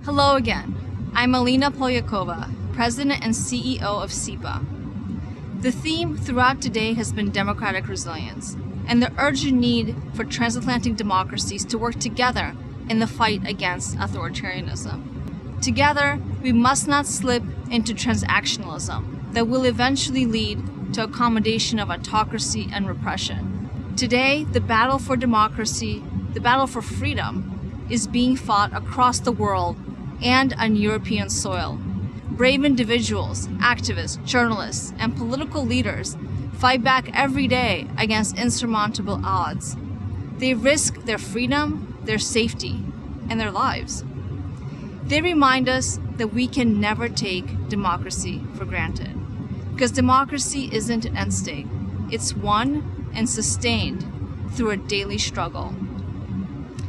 Hello again. I'm Alina Polyakova, President and CEO of CEPA. The theme throughout today has been democratic resilience and the urgent need for transatlantic democracies to work together in the fight against authoritarianism. Together, we must not slip into transactionalism that will eventually lead to accommodation of autocracy and repression. Today, the battle for democracy, the battle for freedom, is being fought across the world and on European soil. Brave individuals, activists, journalists, and political leaders fight back every day against insurmountable odds. They risk their freedom, their safety, and their lives. They remind us that we can never take democracy for granted, because democracy isn't an end state. It's won and sustained through a daily struggle.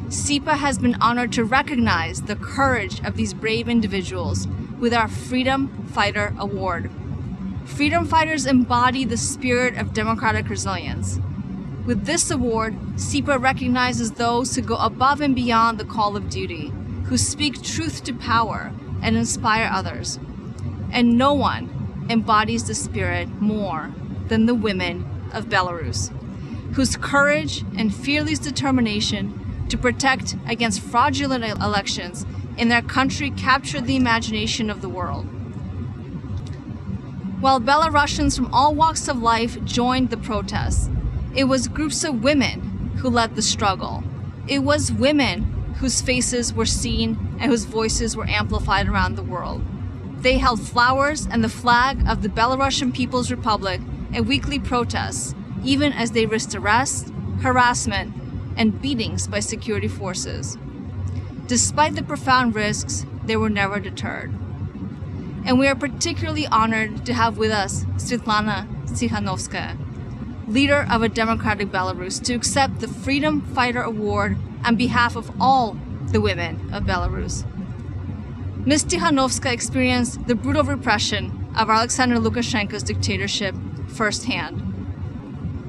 CEPA has been honored to recognize the courage of these brave individuals with our Freedom Fighter Award. Freedom fighters embody the spirit of democratic resilience. With this award, CEPA recognizes those who go above and beyond the call of duty, who speak truth to power and inspire others. And no one embodies the spirit more than the women of Belarus, whose courage and fearless determination to protect against fraudulent elections in their country captured the imagination of the world. While Belarusians from all walks of life joined the protests, it was groups of women who led the struggle. It was women whose faces were seen and whose voices were amplified around the world. They held flowers and the flag of the Belarusian People's Republic at weekly protests, even as they risked arrest, harassment, and beatings by security forces. Despite the profound risks, they were never deterred. And we are particularly honored to have with us Sviatlana Tsikhanouskaya, leader of a democratic Belarus, to accept the Freedom Fighter Award on behalf of all the women of Belarus. Ms. Tsikhanouskaya experienced the brutal repression of Alexander Lukashenko's dictatorship firsthand.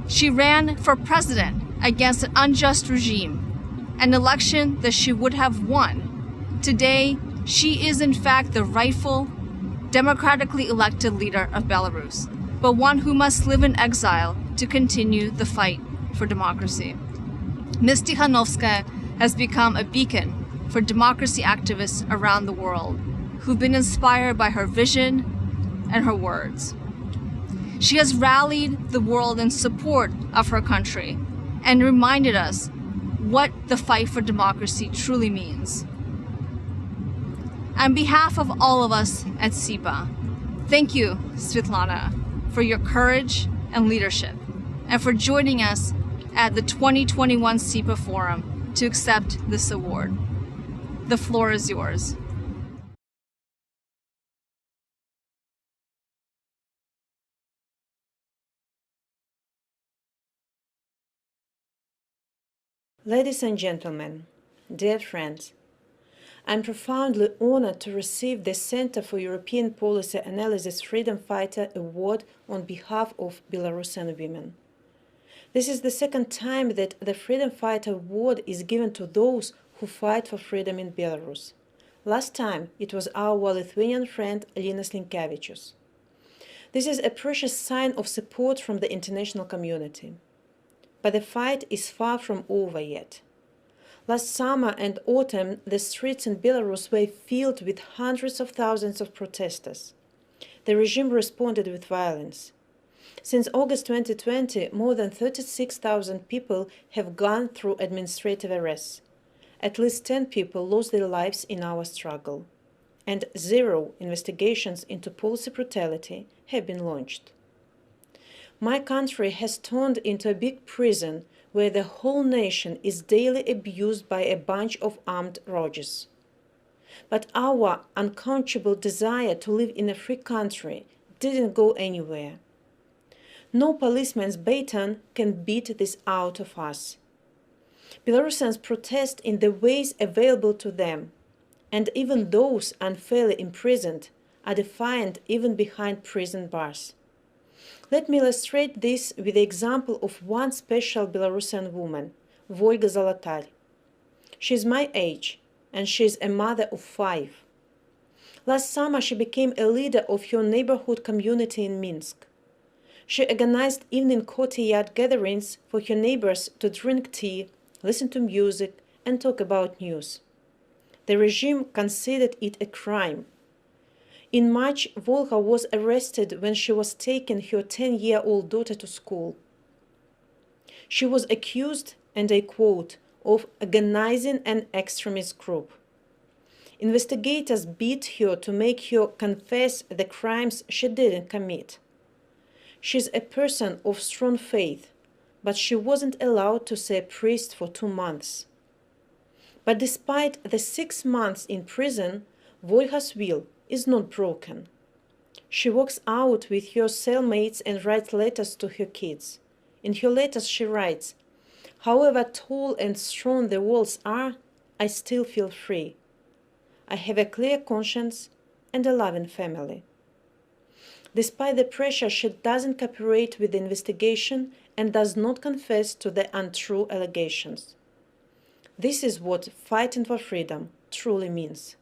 She ran for president against an unjust regime, an election that she would have won. Today, she is in fact the rightful, democratically elected leader of Belarus, but one who must live in exile to continue the fight for democracy. Ms. Tsikhanouskaya has become a beacon for democracy activists around the world who've been inspired by her vision and her words. She has rallied the world in support of her country and reminded us what the fight for democracy truly means. On behalf of all of us at CEPA, thank you, Sviatlana, for your courage and leadership, and for joining us at the 2021 CEPA Forum to accept this award. The floor is yours. Ladies and gentlemen, dear friends, I'm profoundly honored to receive the Center for European Policy Analysis Freedom Fighter Award on behalf of Belarusian women. This is the second time that the Freedom Fighter Award is given to those who fight for freedom in Belarus. Last time, it was our Lithuanian friend Linas Linkevičius. This is a precious sign of support from the international community. But the fight is far from over yet. Last summer and autumn, the streets in Belarus were filled with hundreds of thousands of protesters. The regime responded with violence. Since August 2020, more than 36,000 people have gone through administrative arrests. At least 10 people lost their lives in our struggle. And 0 investigations into policy brutality have been launched. My country has turned into a big prison where the whole nation is daily abused by a bunch of armed rogues. But our unquenchable desire to live in a free country didn't go anywhere. No policeman's baton can beat this out of us. Belarusians protest in the ways available to them, and even those unfairly imprisoned are defiant even behind prison bars. Let me illustrate this with the example of one special Belarusian woman, Volga Zolotar. She is my age, and she is a mother of 5. Last summer, she became a leader of her neighborhood community in Minsk. She organized evening courtyard gatherings for her neighbors to drink tea, listen to music, and talk about news. The regime considered it a crime. In March, Volga was arrested when she was taking her 10-year-old daughter to school. She was accused, and I quote, of organizing an extremist group. Investigators beat her to make her confess the crimes she didn't commit. She's a person of strong faith, but she wasn't allowed to see a priest for 2 months. But despite the 6 months in prison, Volga's will is not broken. She walks out with her cellmates and writes letters to her kids. In her letters she writes, "However tall and strong the walls are, I still feel free. I have a clear conscience and a loving family." Despite the pressure, she doesn't cooperate with the investigation and does not confess to the untrue allegations. This is what fighting for freedom truly means.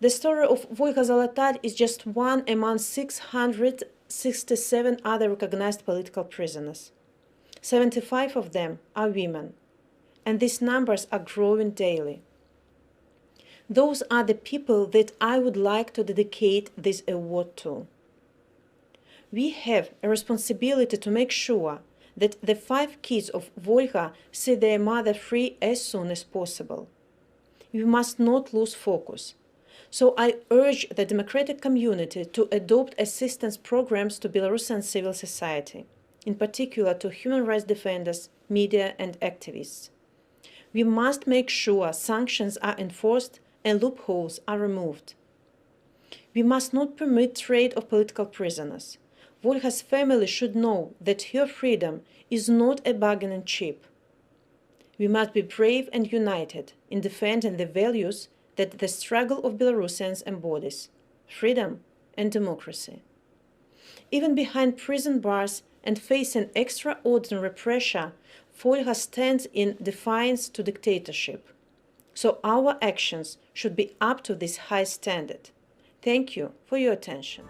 The story of Volga Zolotar is just one among 667 other recognized political prisoners. 75 of them are women, and these numbers are growing daily. Those are the people that I would like to dedicate this award to. We have a responsibility to make sure that the 5 kids of Volga see their mother free as soon as possible. We must not lose focus. So I urge the democratic community to adopt assistance programs to Belarusian civil society, in particular to human rights defenders, media, and activists. We must make sure sanctions are enforced and loopholes are removed. We must not permit trade of political prisoners. Volga's family should know that her freedom is not a bargaining chip. We must be brave and united in defending the values that the struggle of Belarusians embodies: freedom and democracy. Even behind prison bars and facing extraordinary pressure, Volga stands in defiance to dictatorship. So our actions should be up to this high standard. Thank you for your attention.